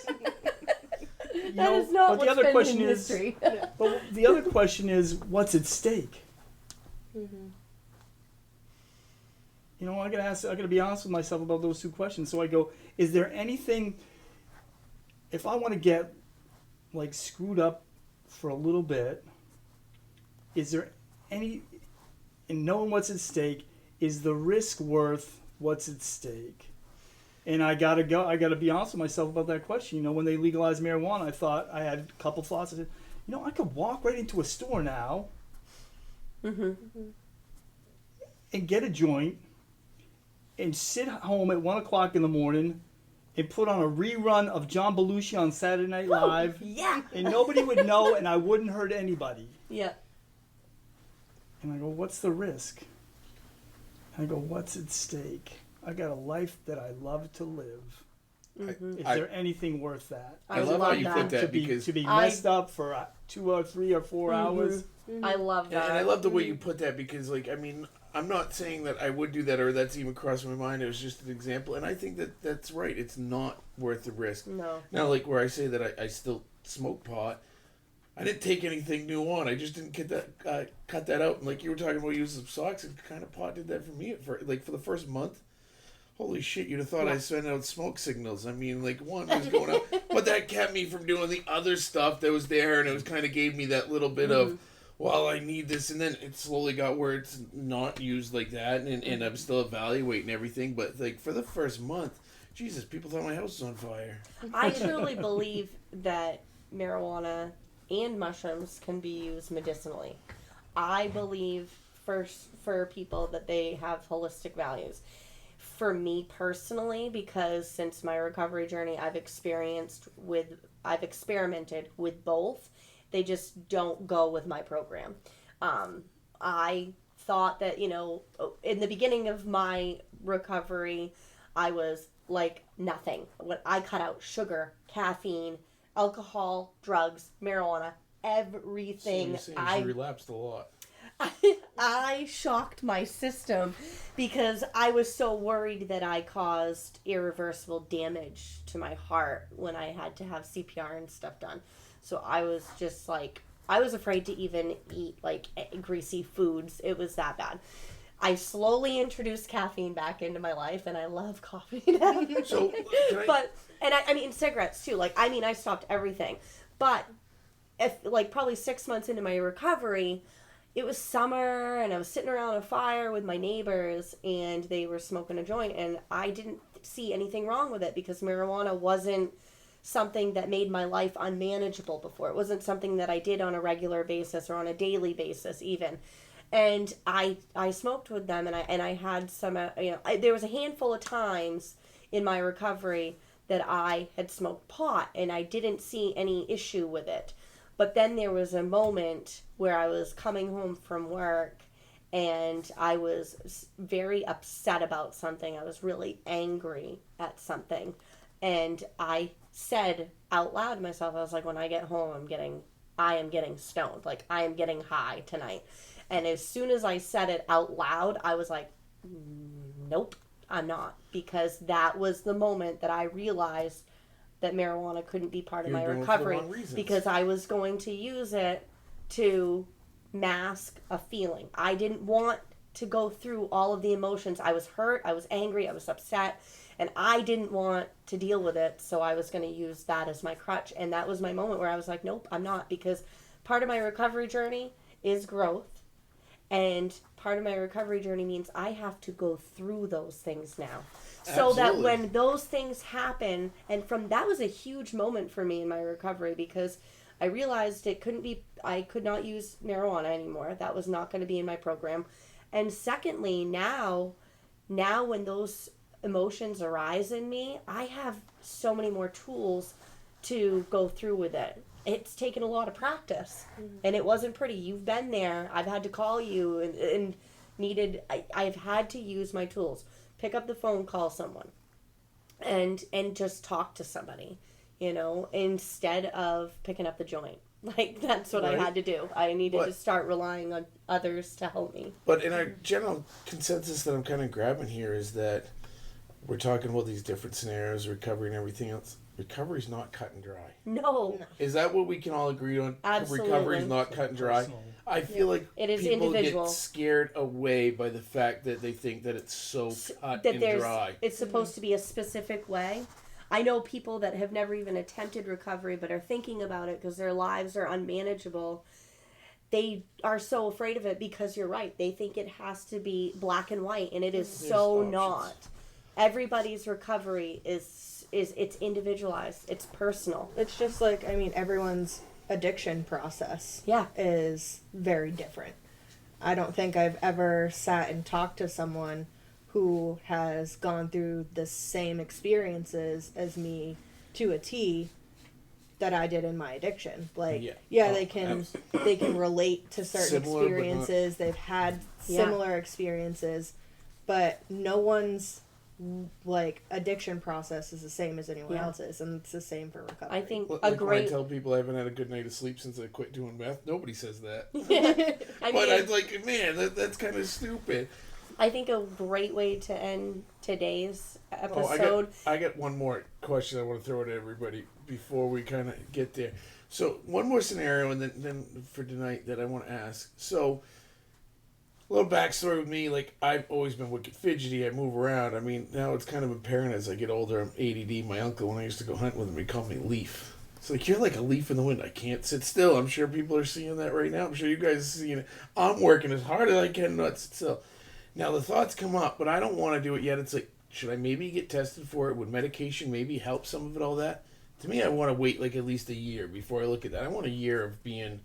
C: That is not
D: but
C: what's
D: the other
C: been
D: question
C: in
D: is,
C: history.
D: but the other question is, what's at stake? I gotta be honest with myself about those 2 questions. So I go, is there anything, if I want to get like screwed up for a little bit, is there any, in knowing what's at stake, is the risk worth what's at stake? And I gotta be honest with myself about that question. When they legalized marijuana, I thought, I had a couple thoughts. I said, I could walk right into a store now and get a joint and sit home at 1 o'clock in the morning and put on a rerun of John Belushi on Saturday Night Live.
C: Yeah.
D: And nobody would know, and I wouldn't hurt anybody.
C: Yeah.
D: And I go, what's the risk? And I go, what's at stake? I got a life that I love to live. Is there anything worth that?
B: I love how you put
D: To
B: that
D: be
B: because...
D: messed up for 2 or 3 or 4 hours.
C: I love that.
B: And I love the way you put that because, like, I mean, I'm not saying that I would do that or that's even crossed my mind. It was just an example. And I think that that's right. It's not worth the risk.
C: No.
B: Now, like, where I say that I still smoke pot, I didn't take anything new on. I just didn't cut that out. And like you were talking about using some socks, and kind of pot did that for me for the first month. Holy shit, you'd have thought I sent out smoke signals. I mean, like, one was going up, but that kept me from doing the other stuff that was there, and it was kind of gave me that little bit of, well, I need this, and then it slowly got where it's not used like that, and I'm still evaluating everything, but, like, for the first month, Jesus, people thought my house was on fire.
C: I truly believe that marijuana and mushrooms can be used medicinally. I believe for people that they have holistic values. For me personally, because since my recovery journey, I've experimented with both. They just don't go with my program. I thought that, in the beginning of my recovery, I was like nothing. When I cut out sugar, caffeine, alcohol, drugs, marijuana, everything.
B: So you're saying she relapsed a lot.
C: I shocked my system because I was so worried that I caused irreversible damage to my heart when I had to have CPR and stuff done. So I was just like, I was afraid to even eat like greasy foods. It was that bad. I slowly introduced caffeine back into my life, and I love coffee now.
B: So,
C: I mean cigarettes too. Like, I mean, I stopped everything. But probably 6 months into my recovery, it was summer, and I was sitting around a fire with my neighbors, and they were smoking a joint, and I didn't see anything wrong with it because marijuana wasn't something that made my life unmanageable before. It wasn't something that I did on a regular basis or on a daily basis even. And I smoked with them, and I had some, there was a handful of times in my recovery that I had smoked pot, and I didn't see any issue with it. But then there was a moment where I was coming home from work, and I was very upset about something. I was really angry at something. And I said out loud to myself, I was like, when I get home, I am getting stoned. Like, I am getting high tonight. And as soon as I said it out loud, I was like, nope, I'm not. Because that was the moment that I realized that marijuana couldn't be part of my recovery. Because I was going to use it to mask a feeling. I didn't want to go through all of the emotions. I was hurt, I was angry, I was upset, and I didn't want to deal with it, so I was going to use that as my crutch. And that was my moment where I was like, nope, I'm not. Because part of my recovery journey is growth. And part of my recovery journey means I have to go through those things now. So
B: Absolutely.
C: that when those things happen, and that was a huge moment for me in my recovery, because I realized I could not use marijuana anymore. That was not going to be in my program. And secondly, now when those emotions arise in me, I have so many more tools to go through with it. It's taken a lot of practice, and it wasn't pretty. You've been there. I've had to call you and I've had to use my tools. Pick up the phone, call someone, and just talk to somebody, instead of picking up the joint. Like, that's what I had to do. I needed to start relying on others to help me.
B: But in our general consensus that I'm kind of grabbing here is that we're talking about these different scenarios, recovery and everything else. Recovery's not cut and dry.
C: No.
B: Is that what we can all agree on?
C: Absolutely.
B: Recovery's not cut and dry. I feel like
C: it is
B: people
C: individual.
B: Get scared away by the fact that they think that it's so cut and dry.
C: It's supposed to be a specific way. I know people that have never even attempted recovery but are thinking about it because their lives are unmanageable. They are so afraid of it because you're right. They think it has to be black and white, and it is so not. Everybody's recovery is it's individualized. It's personal.
E: It's just like, everyone's addiction process is very different. I don't think I've ever sat and talked to someone who has gone through the same experiences as me to a T that I did in my addiction. Like, they can relate to certain experiences. They've had similar experiences, but no one's addiction process is the same as anyone else's, and it's the same for recovery.
C: I think
B: when I tell people I haven't had a good night of sleep since I quit doing meth, nobody says that. I'm like, man, that's kind of stupid.
C: I think a great way to end today's episode.
B: I got one more question I want to throw at everybody before we kind of get there. So one more scenario, and then for tonight that I want to ask. So little backstory with me, like, I've always been wicked fidgety. I move around. I mean, now it's kind of apparent as I get older, I'm ADD. My uncle, when I used to go hunt with him, he called me Leaf. It's like, you're like a leaf in the wind. I can't sit still. I'm sure people are seeing that right now. I'm sure you guys are seeing it. I'm working as hard as I can not sit still. Now, the thoughts come up, but I don't want to do it yet. It's like, should I maybe get tested for it? Would medication maybe help some of it, all that? To me, I want to wait like at least a year before I look at that. I want a year of being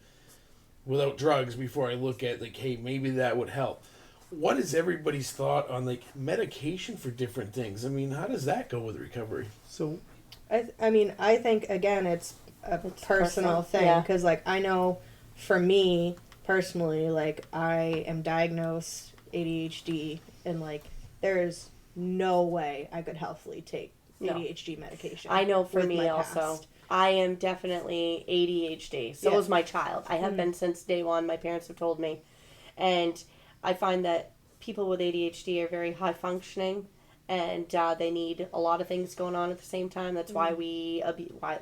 B: without drugs before I look at, like, hey, maybe that would help. What is everybody's thought on, like, medication for different things? I mean, how does that go with recovery?
D: So,
E: I mean, I think, again, it's a personal thing.
C: yeah.
E: Because, like, I know for me, personally, like, I am diagnosed ADHD. And, like, there is no way I could healthfully take ADHD medication.
C: I know for
E: with
C: me
E: my
C: also.
E: past.
C: I am definitely ADHD. So
E: Yeah.
C: is my child. I have been since day one. My parents have told me. And I find that people with ADHD are very high functioning. And they need a lot of things going on at the same time. That's why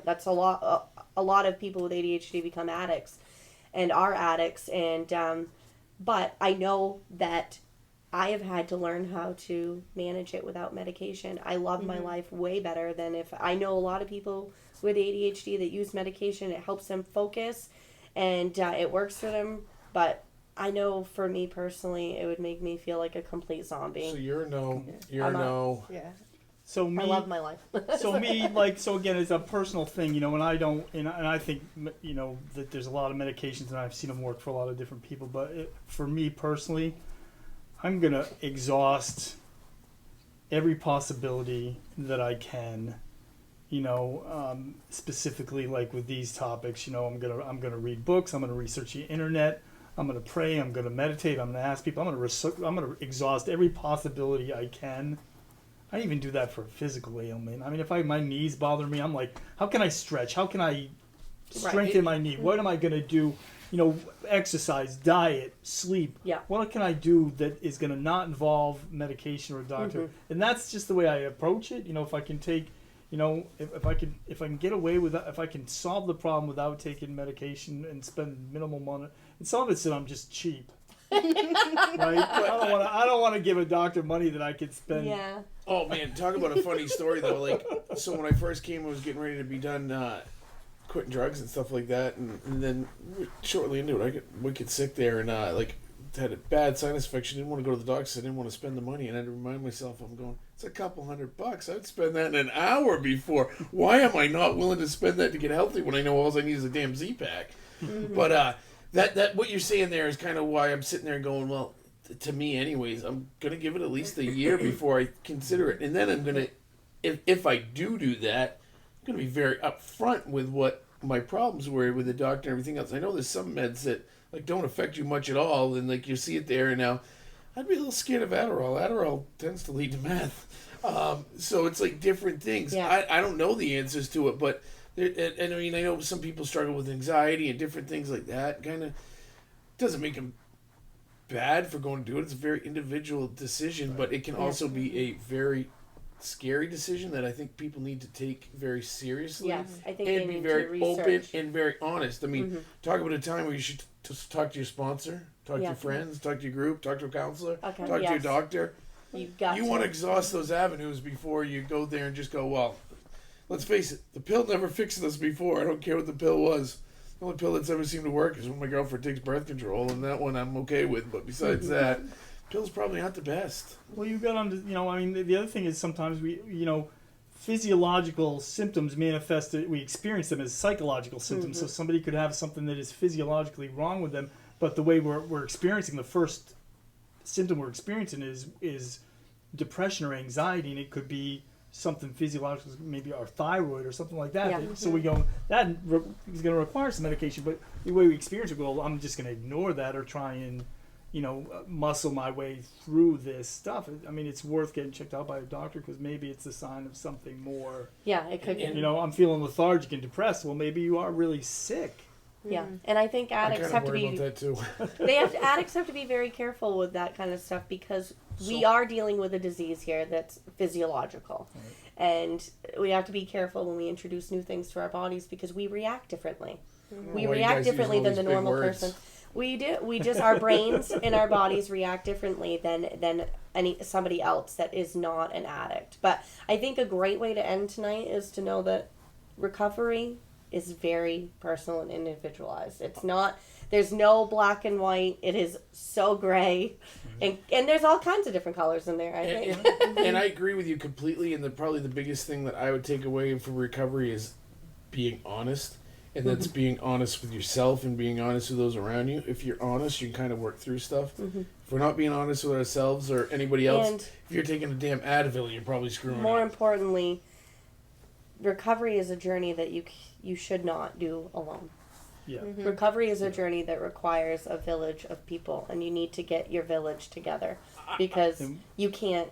C: that's a lot of people with ADHD become addicts and are addicts. And but I know that I have had to learn how to manage it without medication. I love my life way better than if I know a lot of people with ADHD that use medication. It helps them focus and it works for them. But I know for me personally, it would make me feel like a complete zombie.
B: So you're a no. You're
C: I'm
B: a
C: a-
B: no.
E: Yeah.
D: so me,
C: I love my life.
D: so me, like, so again, it's a personal thing, you know, and I don't, and I think, you know, that there's a lot of medications and I've seen them work for a lot of different people, but for me personally, I'm going to exhaust every possibility that I can, you know, specifically like with these topics, you know, I'm going to read books, I'm going to research the internet, I'm going to pray, I'm going to meditate, I'm going to ask people, I'm going to exhaust every possibility I can. I even do that for physical ailment. I mean, if my knees bother me, I'm like, how can I stretch? How can I strengthen my knee? What am I going to do? You know, exercise, diet, sleep.
C: Yeah.
D: What can I do that is going to not involve medication or a doctor? And that's just the way I approach it. You know, if I can take, you know, if I can get away with that, if I can solve the problem without taking medication and spend minimal money. And some of it's that I'm just cheap. Right? I don't want to give a doctor money that I could spend.
C: Yeah.
B: Oh, man, talk about a funny story, though. Like, so when I first came, I was getting ready to be done quitting drugs and stuff like that. And then shortly into it, I got wicked sick there and, like, had a bad sinus infection. Didn't want to go to the doctor, so I didn't want to spend the money. And I had to remind myself, I'm going, it's a couple $100. I'd spend that in an hour before. Why am I not willing to spend that to get healthy when I know all I need is a damn Z-Pack? But that what you're saying there is kind of why I'm sitting there going, well, to me anyways, I'm going to give it at least a year before I consider it. And then I'm going to, if I do that, I'm going to be very upfront with what my problems were with the doctor and everything else. I know there's some meds that like don't affect you much at all, and like you see it there. And now, I'd be a little scared of Adderall. Adderall tends to lead to meth, so it's like different things.
C: Yeah.
B: I don't know the answers to it, but and I mean I know some people struggle with anxiety and different things like that. Kind of doesn't make them bad for going to do it. It's a very individual decision, but it can also be a very scary decision that I think people need to take very seriously.
C: Yes, I think
B: and
C: they
B: be
C: need
B: very
C: to
B: open
C: research.
B: and very honest. I mean, talk about a time where you should just talk to your sponsor, talk to
C: Yeah.
B: your friends, talk to your group, talk to a counselor,
C: Okay,
B: talk to your
C: yes.
B: doctor.
C: You've got
B: You want to exhaust those avenues before you go there and just go, well, let's face it, the pill never fixed us before. I don't care what the pill was. The only pill that's ever seemed to work is when my girlfriend takes birth control, and that one I'm okay with. But besides that, pills probably not the best.
D: Well, you got on to, you know, I mean, the other thing is sometimes we, you know, physiological symptoms manifest, we experience them as psychological symptoms. So somebody could have something that is physiologically wrong with them, but the way we're experiencing the first symptom we're experiencing is depression or anxiety, and it could be something physiological, maybe our thyroid or something like that.
C: Yeah.
D: So we go, that is going to require some medication, but the way we experience it, well, I'm just going to ignore that or try and, you know, muscle my way through this stuff. I mean, it's worth getting checked out by a doctor because maybe it's a sign of something more.
C: Yeah, it could be.
D: You know, I'm feeling lethargic and depressed. Well, maybe you are really sick.
C: Yeah, and I think
B: I
C: addicts
B: kind of
C: have to
B: worry
C: be.
B: about that too.
C: Addicts have to be very careful with that kind of stuff because we are dealing with a disease here that's physiological, and we have to be careful when we introduce new things to our bodies because we react differently. We
B: Why you
C: react
B: guys use
C: differently
B: all
C: than
B: these
C: the
B: big
C: normal
B: words?
C: person. We do. We just, our brains and our bodies react differently than somebody else that is not an addict. But I think a great way to end tonight is to know that recovery is very personal and individualized. It's not, there's no black and white. It is so gray. And there's all kinds of different colors in there, I think.
B: And I agree with you completely. And probably the biggest thing that I would take away from recovery is being honest. And that's being honest with yourself and being honest with those around you. If you're honest, you can kind of work through stuff. If we're not being honest with ourselves or anybody else,
C: And
B: if you're taking a damn Advil, you're probably screwing
C: more
B: up.
C: importantly, recovery is a journey that you should not do alone.
D: Yeah.
C: Recovery is a journey that requires a village of people, and you need to get your village together because you can't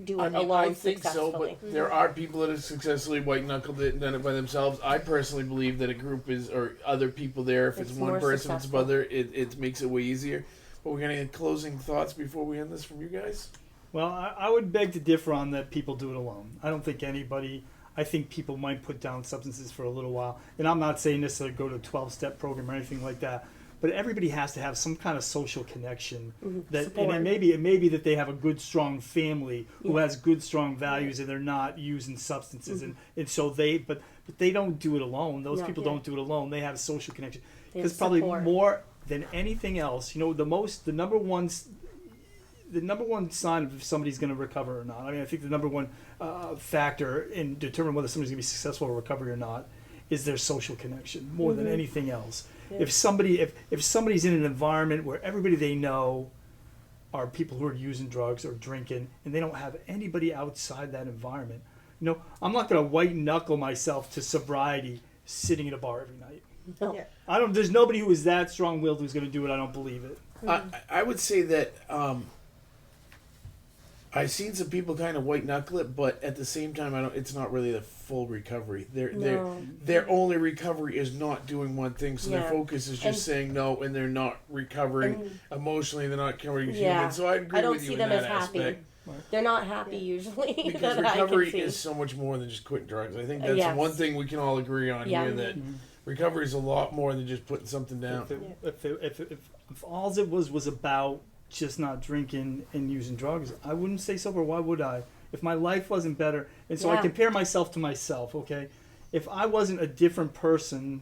C: do it alone
B: I think
C: successfully.
B: so, but there are people that have successfully white-knuckled it and done it by themselves. I personally believe that a group is, or other people there, if it's one
C: more
B: person, it's
C: successful.
B: other, it makes it way easier. But we're going to get closing thoughts before we end this from you guys?
D: Well, I would beg to differ on that people do it alone. I don't think I think people might put down substances for a little while. And I'm not saying necessarily go to a 12-step program or anything like that. But everybody has to have some kind of social connection. And it may be that they have a good, strong family who has good, strong values, and they're not using substances. And so but they don't do it alone. Those people don't do it alone. They have a social connection. Because probably more than anything else, the number one sign of if somebody's going to recover or not. I mean, I think the number one factor in determining whether somebody's going to be successful in recovery or not is their social connection more than anything else. Yeah. If somebody's in an environment where everybody they know are people who are using drugs or drinking, and they don't have anybody outside that environment, I'm not going to white knuckle myself to sobriety sitting in a bar every night.
C: No.
E: Yeah.
D: There's nobody who is that strong-willed who's going to do it. I don't believe it.
B: I would say that I've seen some people kind of white knuckle it, but at the same time, it's not really the full recovery. Their only recovery is not doing one thing, so their focus is just saying no, and they're not recovering emotionally. They're not recovering human. So I agree with you in that aspect.
C: They're not happy usually.
B: Because recovery is so much more than just quitting drugs. I think that's one thing we can all agree on here, that recovery is a lot more than just putting something down.
D: If all it was about just not drinking and using drugs, I wouldn't stay sober. Why would I? If my life wasn't better, and so I compare myself to myself, okay? If I wasn't a different person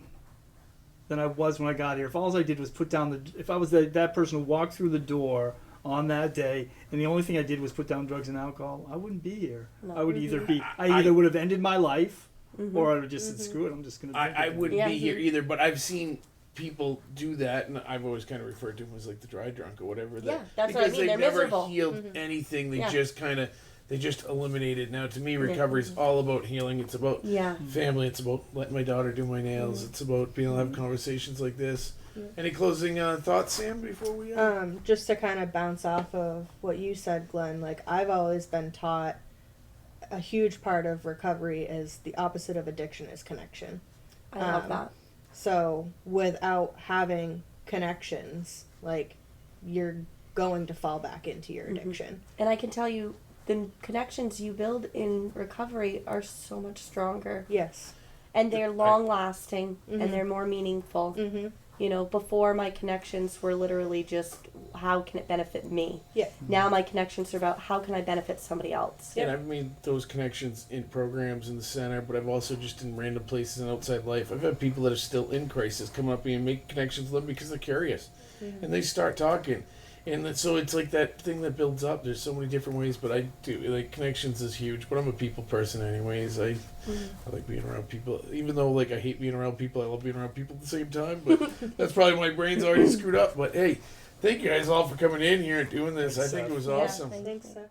D: than I was when I got here, if all I did was if I was that person who walked through the door on that day, and the only thing I did was put down drugs and alcohol, I wouldn't be here.
C: No.
D: I would either would have ended my life, or I would have just said, screw it, I'm just going to drink.
B: I wouldn't be here either, but I've seen people do that, and I've always kind of referred to them as like the dry drunk or whatever.
C: That's what I mean. They're
B: Because
C: miserable.
B: they've never healed anything. They just eliminated. Now, to me, recovery is all about healing. It's about family. It's about letting my daughter do my nails. It's about being able to have conversations like this. Any closing thoughts, Sam, before we
E: just to kind of bounce off of what you said, Glenn, like I've always been taught a huge part of recovery is the opposite of addiction is connection.
C: I love that.
E: So without having connections, like you're going to fall back into your addiction.
C: And I can tell you, the connections you build in recovery are so much stronger.
E: Yes.
C: And they're long lasting and they're more meaningful. Before my connections were literally just how can it benefit me?
E: Yeah.
C: Now my connections are about how can I benefit somebody else?
B: And I've made those connections in programs in the center, but I've also just in random places in outside life. I've had people that are still in crisis come up to me and make connections with them because they're curious. And they start talking. And so it's like that thing that builds up. There's so many different ways, but I do, like, connections is huge. But I'm a people person anyways. I like being around people. Even though, like, I hate being around people, I love being around people at the same time. But that's probably my brain's already screwed up. But, hey, thank you guys all for coming in here and doing this. I think it was awesome.
E: Thanks, Seth.